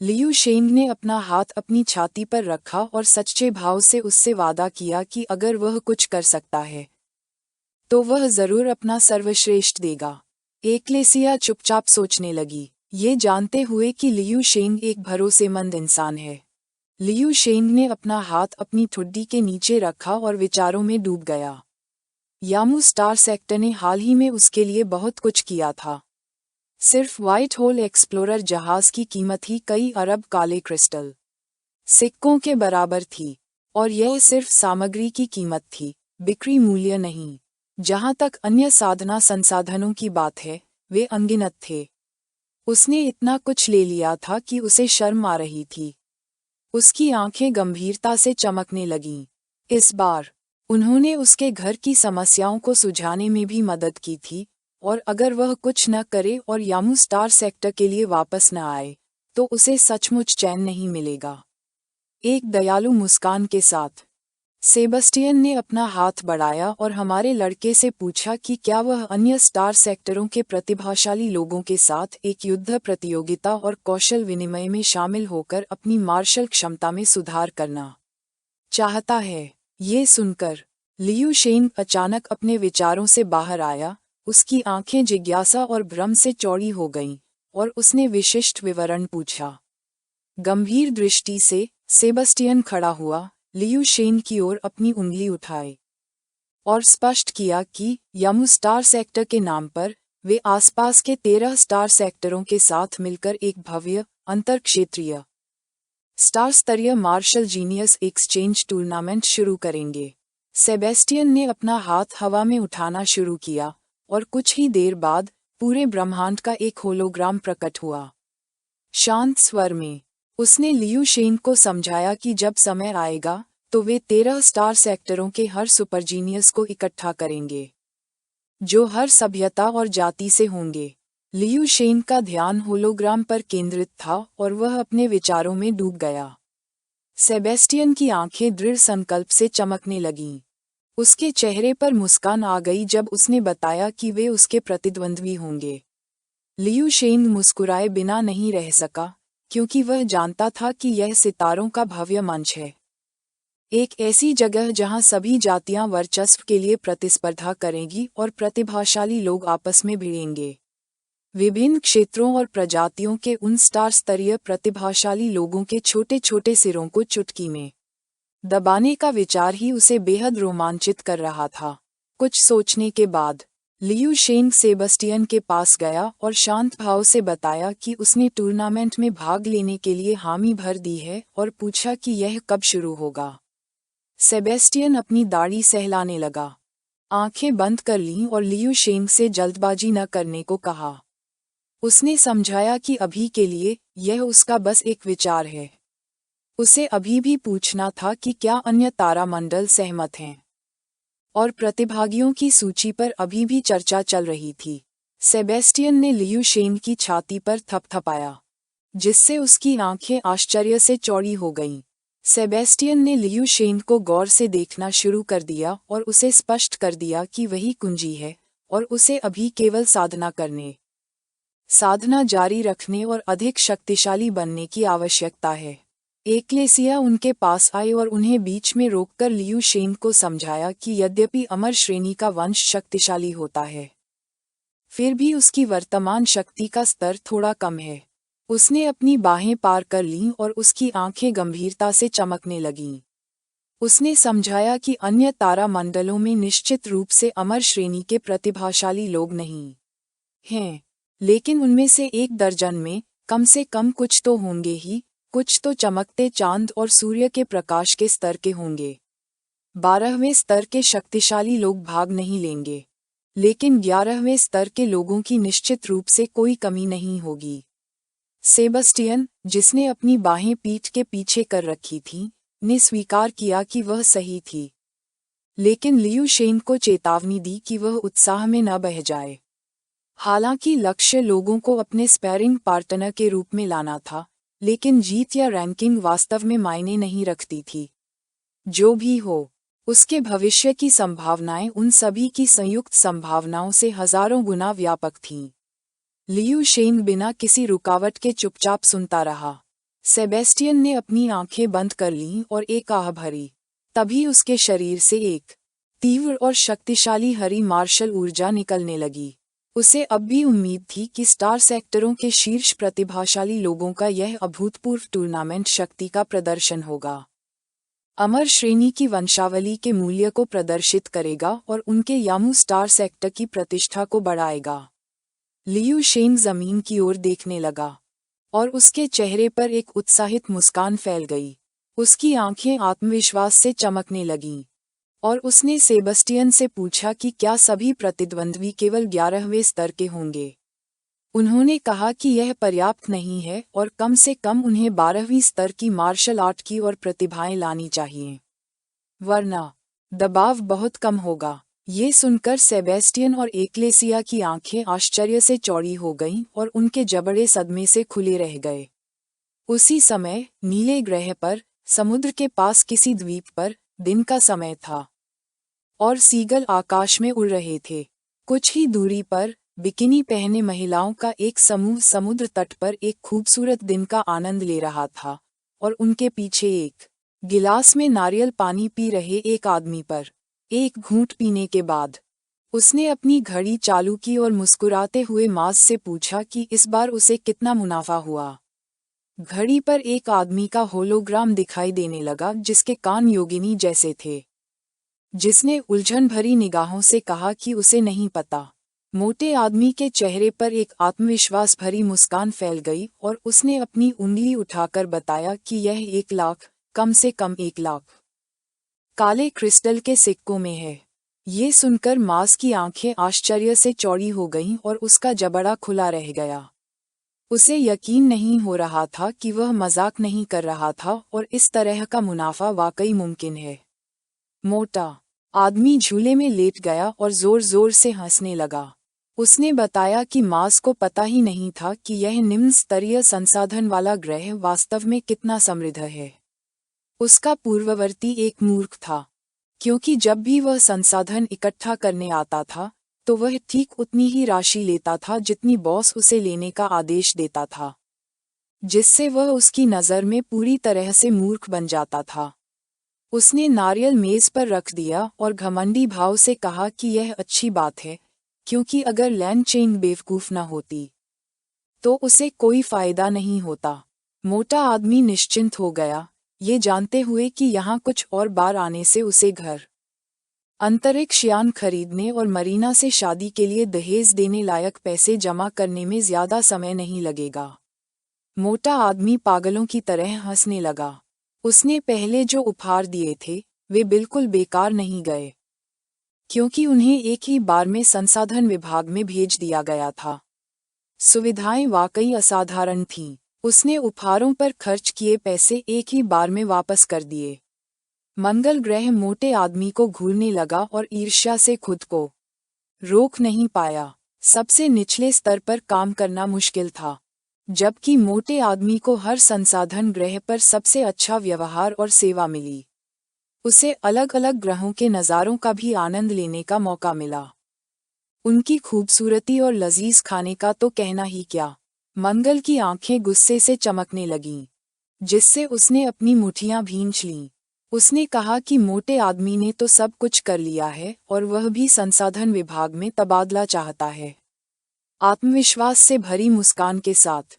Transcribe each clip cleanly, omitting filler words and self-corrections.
Liu शेंग ने अपना हाथ अपनी छाती पर रखा और सच्चे भाव से उससे वादा किया कि अगर वह कुछ कर सकता है तो वह जरूर अपना सर्वश्रेष्ठ देगा। एकलेसिया चुपचाप सोचने लगी, ये जानते हुए कि लियू शेंग एक भरोसेमंद इंसान है। लियू शेंग ने अपना हाथ अपनी ठुड्डी के नीचे रखा और विचारों में डूब गया। यामू स्टार सेक्टर ने हाल ही में उसके लिए बहुत कुछ किया था। सिर्फ व्हाइट होल एक्सप्लोरर जहाज की कीमत ही कई अरब काले क्रिस्टल सिक्कों के बराबर थी, और यह सिर्फ सामग्री की कीमत थी, बिक्री मूल्य नहीं। जहां तक अन्य साधना संसाधनों की बात है, वे अनगिनत थे। उसने इतना कुछ ले लिया था कि उसे शर्म आ रही थी। उसकी आंखें गंभीरता से चमकने लगीं। इस बार उन्होंने उसके घर की समस्याओं को सुलझाने में भी मदद की थी, और अगर वह कुछ न करे और यामू स्टार सेक्टर के लिए वापस न आए, तो उसे सचमुच चैन नहीं मिलेगा। एक दयालु मुस्कान के साथ सेबस्टियन ने अपना हाथ बढ़ाया और हमारे लड़के से पूछा कि क्या वह अन्य स्टार सेक्टरों के प्रतिभाशाली लोगों के साथ एक युद्ध प्रतियोगिता और कौशल विनिमय में शामिल होकर अपनी मार्शल क्षमता में सुधार करना चाहता है। ये सुनकर लियू शेंग अचानक अपने विचारों से बाहर आया। उसकी आंखें जिज्ञासा और भ्रम से चौड़ी हो गईं, और उसने विशिष्ट विवरण पूछा। गंभीर दृष्टि से सेबस्टियन खड़ा हुआ, लियू शेंग की ओर अपनी उंगली उठाई और स्पष्ट किया कि यामू स्टार सेक्टर के नाम पर वे आसपास के 13 स्टार सेक्टरों के साथ मिलकर एक भव्य अंतरक्षेत्रीय स्टार स्तरीय मार्शल जीनियस एक्सचेंज टूर्नामेंट शुरू करेंगे। सेबेस्टियन ने अपना हाथ हवा में उठाना शुरू किया, और कुछ ही देर बाद पूरे ब्रह्मांड का एक होलोग्राम प्रकट हुआ। शांत स्वर में उसने लियू शेंग को समझाया कि जब समय आएगा तो वे 13 स्टार सेक्टरों के हर सुपरजीनियस को इकट्ठा करेंगे, जो हर सभ्यता और जाति से होंगे। लियू शेंग का ध्यान होलोग्राम पर केंद्रित था और वह अपने विचारों में डूब गया। सेबेस्टियन की आंखें दृढ़ संकल्प से चमकने लगीं। उसके चेहरे पर मुस्कान आ गई जब उसने बताया कि वे उसके प्रतिद्वंद्वी होंगे। लियू शेंग मुस्कुराए बिना नहीं रह सका, क्योंकि वह जानता था कि यह सितारों का भव्य मंच है। एक ऐसी जगह जहां सभी जातियां वर्चस्व के लिए प्रतिस्पर्धा करेंगी और प्रतिभाशाली लोग आपस में भिड़ेंगे। विभिन्न क्षेत्रों और प्रजातियों के उन स्टार स्तरीय प्रतिभाशाली लोगों के छोटे छोटे सिरों को चुटकी में दबाने का विचार ही उसे बेहद रोमांचित कर रहा था। कुछ सोचने के बाद लियू शेंग सेबस्टियन के पास गया और शांत भाव से बताया कि उसने टूर्नामेंट में भाग लेने के लिए हामी भर दी है, और पूछा कि यह कब शुरू होगा। सेबेस्टियन अपनी दाढ़ी सहलाने लगा, आंखें बंद कर लीं और लियू शेंग से जल्दबाजी न करने को कहा। उसने समझाया कि अभी के लिए यह उसका बस एक विचार है। उसे अभी भी पूछना था कि क्या अन्य तारामंडल सहमत हैं, और प्रतिभागियों की सूची पर अभी भी चर्चा चल रही थी। सेबेस्टियन ने लियू शेंग की छाती पर थपथपाया, जिससे उसकी आंखें आश्चर्य से चौड़ी हो गईं। सेबेस्टियन ने लियू शेंग को गौर से देखना शुरू कर दिया और उसे स्पष्ट कर दिया कि वही कुंजी है, और उसे अभी केवल साधना जारी रखने और अधिक शक्तिशाली बनने की आवश्यकता है। एकलेसिया उनके पास आई और उन्हें बीच में रोककर लियू शेंग को समझाया कि यद्यपि अमर श्रेणी का वंश शक्तिशाली होता है, फिर भी उसकी वर्तमान शक्ति का स्तर थोड़ा कम है। उसने अपनी बाहें पार कर लीं और उसकी आंखें गंभीरता से चमकने लगीं। उसने समझाया कि अन्य तारामंडलों में निश्चित रूप से अमर श्रेणी के प्रतिभाशाली लोग नहीं हैं, लेकिन उनमें से 1 दर्जन में कम से कम कुछ तो होंगे ही। कुछ तो चमकते चांद और सूर्य के प्रकाश के स्तर के होंगे। 12वें स्तर के शक्तिशाली लोग भाग नहीं लेंगे, लेकिन 11वें स्तर के लोगों की निश्चित रूप से कोई कमी नहीं होगी। सेबस्टियन, जिसने अपनी बाहें पीठ के पीछे कर रखी थीं, ने स्वीकार किया कि वह सही थी, लेकिन लियू शेंग को चेतावनी दी कि वह उत्साह में न बह जाए। हालांकि लक्ष्य लोगों को अपने स्पैरिंग पार्टनर के रूप में लाना था, लेकिन जीत या रैंकिंग वास्तव में मायने नहीं रखती थी। जो भी हो, उसके भविष्य की संभावनाएं उन सभी की संयुक्त संभावनाओं से हजारों गुना व्यापक थीं। लियू शेंग बिना किसी रुकावट के चुपचाप सुनता रहा। सेबेस्टियन ने अपनी आंखें बंद कर लीं और एक आह भरी। तभी उसके शरीर से एक तीव्र और शक्तिशाली हरी मार्शल ऊर्जा निकलने लगी। उसे अब भी उम्मीद थी कि स्टार सेक्टरों के शीर्ष प्रतिभाशाली लोगों का यह अभूतपूर्व टूर्नामेंट शक्ति का प्रदर्शन होगा। अमर श्रेणी की वंशावली के मूल्य को प्रदर्शित करेगा और उनके यामू स्टार सेक्टर की प्रतिष्ठा को बढ़ाएगा। लियू शेंग जमीन की ओर देखने लगा और उसके चेहरे पर एक उत्साहित मुस्कान फैल गई। उसकी आंखें आत्मविश्वास से चमकने लगीं और उसने सेबेस्टियन से पूछा कि क्या सभी प्रतिद्वंद्वी केवल 11वें स्तर के होंगे। उन्होंने कहा कि यह पर्याप्त नहीं है और कम से कम उन्हें 12वीं स्तर की मार्शल आर्ट की और प्रतिभाएं लानी चाहिए, वरना दबाव बहुत कम होगा। ये सुनकर सेबेस्टियन और एक्लेसिया की आंखें आश्चर्य से चौड़ी हो गईं और उनके जबड़े सदमे से खुले रह गए। उसी समय नीले ग्रह पर समुद्र के पास किसी द्वीप पर दिन का समय था और सीगल आकाश में उड़ रहे थे। कुछ ही दूरी पर बिकिनी पहने महिलाओं का एक समूह समुद्र तट पर एक खूबसूरत दिन का आनंद ले रहा था और उनके पीछे एक गिलास में नारियल पानी पी रहे एक आदमी पर एक घूंट पीने के बाद उसने अपनी घड़ी चालू की और मुस्कुराते हुए माज से पूछा कि इस बार उसे कितना मुनाफा हुआ। घड़ी पर एक आदमी का होलोग्राम दिखाई देने लगा जिसके कान योगिनी जैसे थे, जिसने उलझन भरी निगाहों से कहा कि उसे नहीं पता। मोटे आदमी के चेहरे पर एक आत्मविश्वास भरी मुस्कान फैल गई और उसने अपनी उंगली उठाकर बताया कि यह 1 लाख, कम से कम 1 लाख काले क्रिस्टल के सिक्कों में है। ये सुनकर मास की आंखें आश्चर्य से चौड़ी हो गईं और उसका जबड़ा खुला रह गया। उसे यकीन नहीं हो रहा था कि वह मजाक नहीं कर रहा था और इस तरह का मुनाफा वाकई मुमकिन है। मोटा आदमी झूले में लेट गया और जोर जोर से हंसने लगा। उसने बताया कि मास को पता ही नहीं था कि यह निम्न स्तरीय संसाधन वाला ग्रह वास्तव में कितना समृद्ध है। उसका पूर्ववर्ती एक मूर्ख था, क्योंकि जब भी वह संसाधन इकट्ठा करने आता था तो वह ठीक उतनी ही राशि लेता था जितनी बॉस उसे लेने का आदेश देता था, जिससे वह उसकी नज़र में पूरी तरह से मूर्ख बन जाता था। उसने नारियल मेज पर रख दिया और घमंडी भाव से कहा कि यह अच्छी बात है, क्योंकि अगर लैन चेंग बेवकूफ न होती तो उसे कोई फायदा नहीं होता। मोटा आदमी निश्चिंत हो गया, ये जानते हुए कि यहाँ कुछ और बार आने से उसे घर, अंतरिक्ष यान खरीदने और मरीना से शादी के लिए दहेज देने लायक पैसे जमा करने में ज्यादा समय नहीं लगेगा। मोटा आदमी पागलों की तरह हंसने लगा। उसने पहले जो उपहार दिए थे वे बिल्कुल बेकार नहीं गए, क्योंकि उन्हें एक ही बार में संसाधन विभाग में भेज दिया गया था। सुविधाएं वाकई असाधारण थीं। उसने उपहारों पर खर्च किए पैसे एक ही बार में वापस कर दिए। मंगल ग्रह मोटे आदमी को घूरने लगा और ईर्ष्या से खुद को रोक नहीं पाया। सबसे निचले स्तर पर काम करना मुश्किल था, जबकि मोटे आदमी को हर संसाधन ग्रह पर सबसे अच्छा व्यवहार और सेवा मिली। उसे अलग अलग ग्रहों के नज़ारों का भी आनंद लेने का मौका मिला। उनकी खूबसूरती और लजीज खाने का तो कहना ही क्या। मंगल की आंखें गुस्से से चमकने लगीं, जिससे उसने अपनी मुट्ठियां भींच लीं। उसने कहा कि मोटे आदमी ने तो सब कुछ कर लिया है और वह भी संसाधन विभाग में तबादला चाहता है। आत्मविश्वास से भरी मुस्कान के साथ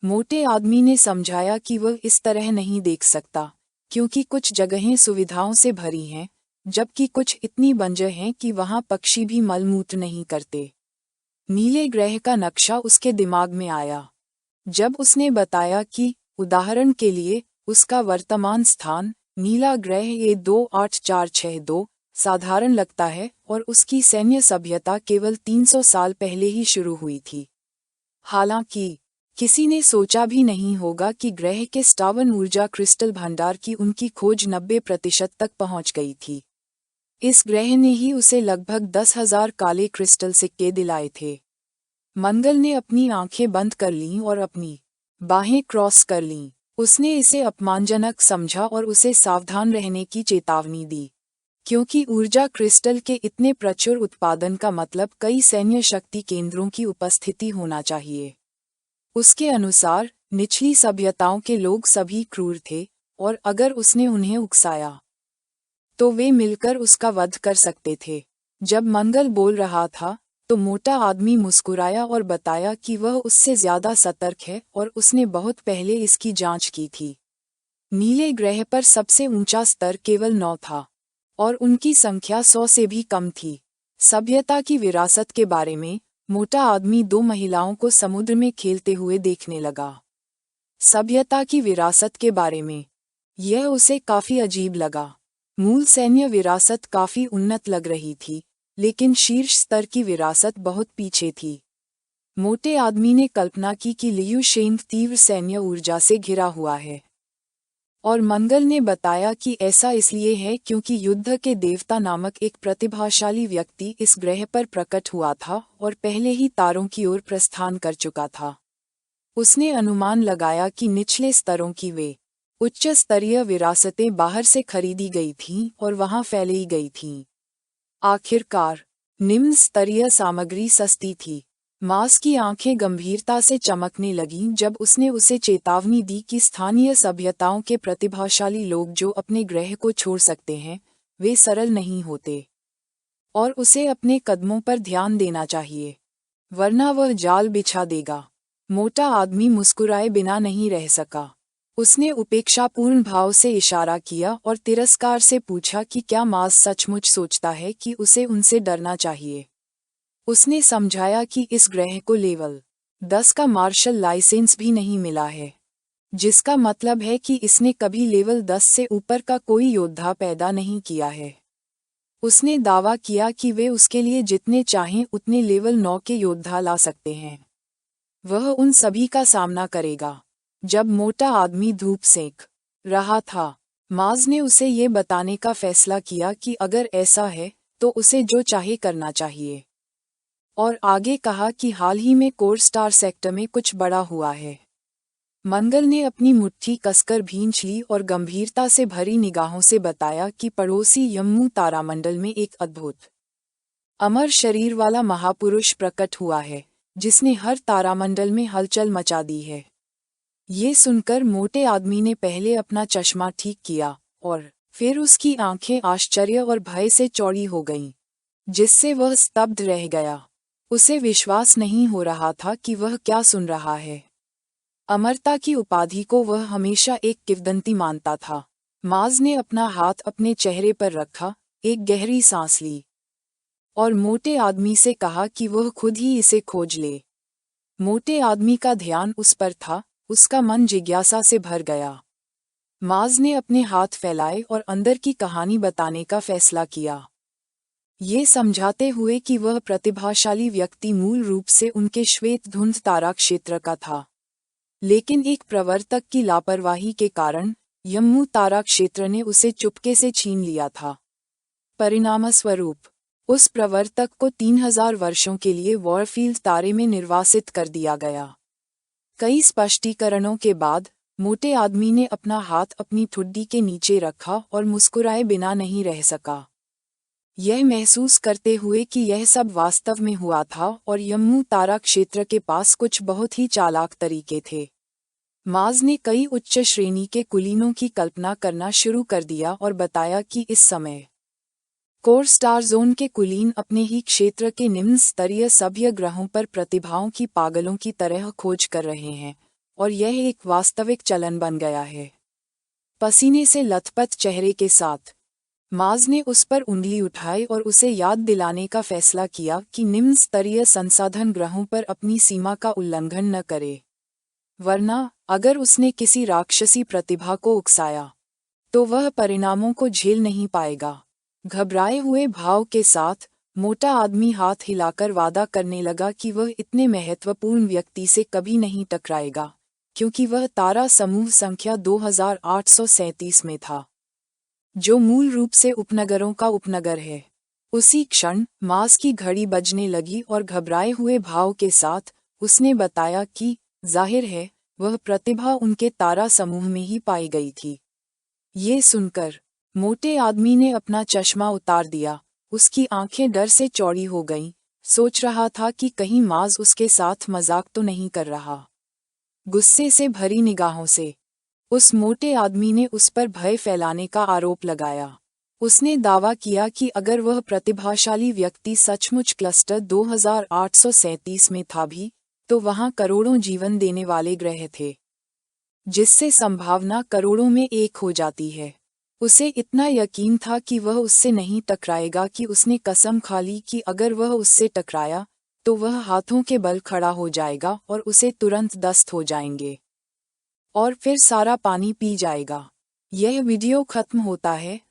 मोटे आदमी ने समझाया कि वह इस तरह नहीं देख सकता, क्योंकि कुछ जगहें सुविधाओं से भरी हैं, जबकि कुछ इतनी बंजर हैं कि वहां पक्षी भी मलमूत्र नहीं करते। नीले ग्रह का नक्शा उसके दिमाग में आया जब उसने बताया कि उदाहरण के लिए उसका वर्तमान स्थान नीला ग्रह A28462 साधारण लगता है और उसकी सैन्य सभ्यता केवल 300 साल पहले ही शुरू हुई थी। हालांकि किसी ने सोचा भी नहीं होगा कि ग्रह के स्टावन ऊर्जा क्रिस्टल भंडार की उनकी खोज 90% तक पहुंच गई थी। इस ग्रह ने ही उसे लगभग 10,000 काले क्रिस्टल सिक्के दिलाए थे। मंगल ने अपनी आंखें बंद कर लीं और अपनी बाहें क्रॉस कर लीं। उसने इसे अपमानजनक समझा और उसे सावधान रहने की चेतावनी दी, क्योंकि ऊर्जा क्रिस्टल के इतने प्रचुर उत्पादन का मतलब कई सैन्य शक्ति केंद्रों की उपस्थिति होना चाहिए। उसके अनुसार निचली सभ्यताओं के लोग सभी क्रूर थे, और अगर उसने उन्हें उकसाया तो वे मिलकर उसका वध कर सकते थे। जब मंगल बोल रहा था तो मोटा आदमी मुस्कुराया और बताया कि वह उससे ज्यादा सतर्क है और उसने बहुत पहले इसकी जांच की थी। नीले ग्रह पर सबसे ऊंचा स्तर केवल 9 था, और उनकी संख्या 100 से भी कम थी। सभ्यता की विरासत के बारे में मोटा आदमी 2 महिलाओं को समुद्र में खेलते हुए देखने लगा। सभ्यता की विरासत के बारे में यह उसे काफी अजीब लगा। मूल सैन्य विरासत काफी उन्नत लग रही थी, लेकिन शीर्ष स्तर की विरासत बहुत पीछे थी। मोटे आदमी ने कल्पना की कि लियू शेंग तीव्र सैन्य ऊर्जा से घिरा हुआ है, और मंगल ने बताया कि ऐसा इसलिए है क्योंकि युद्ध के देवता नामक एक प्रतिभाशाली व्यक्ति इस ग्रह पर प्रकट हुआ था और पहले ही तारों की ओर प्रस्थान कर चुका था। उसने अनुमान लगाया कि निचले स्तरों की वे उच्च स्तरीय विरासतें बाहर से खरीदी गई थीं और वहां फैलाई गई थीं। आखिरकार निम्न स्तरीय सामग्री सस्ती थी। मास की आंखें गंभीरता से चमकने लगीं जब उसने उसे चेतावनी दी कि स्थानीय सभ्यताओं के प्रतिभाशाली लोग जो अपने ग्रह को छोड़ सकते हैं, वे सरल नहीं होते, और उसे अपने कदमों पर ध्यान देना चाहिए, वरना वह जाल बिछा देगा। मोटा आदमी मुस्कुराए बिना नहीं रह सका। उसने उपेक्षापूर्ण भाव से इशारा किया और तिरस्कार से पूछा कि क्या मास सचमुच सोचता है कि उसे उनसे डरना चाहिए। उसने समझाया कि इस ग्रह को लेवल 10 का मार्शल लाइसेंस भी नहीं मिला है, जिसका मतलब है कि इसने कभी लेवल 10 से ऊपर का कोई योद्धा पैदा नहीं किया है। उसने दावा किया कि वे उसके लिए जितने चाहें उतने लेवल 9 के योद्धा ला सकते हैं। वह उन सभी का सामना करेगा। जब मोटा आदमी धूप सेंक रहा था, माज ने उसे ये बताने का फैसला किया कि अगर ऐसा है तो उसे जो चाहे करना चाहिए, और आगे कहा कि हाल ही में कोर स्टार सेक्टर में कुछ बड़ा हुआ है। मंगल ने अपनी मुट्ठी कसकर भींच ली और गंभीरता से भरी निगाहों से बताया कि पड़ोसी यम्मू तारामंडल में एक अद्भुत अमर शरीर वाला महापुरुष प्रकट हुआ है, जिसने हर तारामंडल में हलचल मचा दी है। ये सुनकर मोटे आदमी ने पहले अपना चश्मा ठीक किया और फिर उसकी आंखें आश्चर्य और भय से चौड़ी हो गईं, जिससे वह स्तब्ध रह गया। उसे विश्वास नहीं हो रहा था कि वह क्या सुन रहा है। अमरता की उपाधि को वह हमेशा एक किंवदंती मानता था। माज ने अपना हाथ अपने चेहरे पर रखा, एक गहरी सांस ली, और मोटे आदमी से कहा कि वह खुद ही इसे खोज ले। मोटे आदमी का ध्यान उस पर था, उसका मन जिज्ञासा से भर गया। माज ने अपने हाथ फैलाए और अंदर की कहानी बताने का फैसला किया, ये समझाते हुए कि वह प्रतिभाशाली व्यक्ति मूल रूप से उनके श्वेत धुंध तारा क्षेत्र का था, लेकिन एक प्रवर्तक की लापरवाही के कारण यम्मू तारा क्षेत्र ने उसे चुपके से छीन लिया था। परिणामस्वरूप उस प्रवर्तक को 3000 वर्षों के लिए वॉरफील्ड तारे में निर्वासित कर दिया गया। कई स्पष्टीकरणों के बाद मोटे आदमी ने अपना हाथ अपनी ठुड्डी के नीचे रखा और मुस्कुराए बिना नहीं रह सका, यह महसूस करते हुए कि यह सब वास्तव में हुआ था और यम्मू तारा क्षेत्र के पास कुछ बहुत ही चालाक तरीके थे। माज ने कई उच्च श्रेणी के कुलीनों की कल्पना करना शुरू कर दिया और बताया कि इस समय कोर स्टार जोन के कुलीन अपने ही क्षेत्र के निम्न स्तरीय सभ्य ग्रहों पर प्रतिभाओं की पागलों की तरह खोज कर रहे हैं, और यह एक वास्तविक चलन बन गया है। पसीने से लथपथ चेहरे के साथ माज ने उस पर उंगली उठाई और उसे याद दिलाने का फैसला किया कि निम्न स्तरीय संसाधन ग्रहों पर अपनी सीमा का उल्लंघन न करे, वरना अगर उसने किसी राक्षसी प्रतिभा को उकसाया तो वह परिणामों को झेल नहीं पाएगा। घबराए हुए भाव के साथ मोटा आदमी हाथ हिलाकर वादा करने लगा कि वह इतने महत्वपूर्ण व्यक्ति से कभी नहीं टकराएगा, क्योंकि वह तारा समूह संख्या 2837 में था, जो मूल रूप से उपनगरों का उपनगर है। उसी क्षण मास की घड़ी बजने लगी और घबराए हुए भाव के साथ उसने बताया कि जाहिर है वह प्रतिभा उनके तारा समूह में ही पाई गई थी। ये सुनकर मोटे आदमी ने अपना चश्मा उतार दिया। उसकी आंखें डर से चौड़ी हो गईं, सोच रहा था कि कहीं माज उसके साथ मजाक तो नहीं कर रहा। गुस्से से भरी निगाहों से उस मोटे आदमी ने उस पर भय फैलाने का आरोप लगाया। उसने दावा किया कि अगर वह प्रतिभाशाली व्यक्ति सचमुच क्लस्टर 2837 में था भी, तो वहां करोड़ों जीवन देने वाले ग्रह थे, जिससे संभावना करोड़ों में एक हो जाती है। उसे इतना यकीन था कि वह उससे नहीं टकराएगा कि उसने कसम खा ली कि अगर वह उससे टकराया तो वह हाथों के बल खड़ा हो जाएगा और उसे तुरंत दस्त हो जाएंगे और फिर सारा पानी पी जाएगा। यह वीडियो खत्म होता है।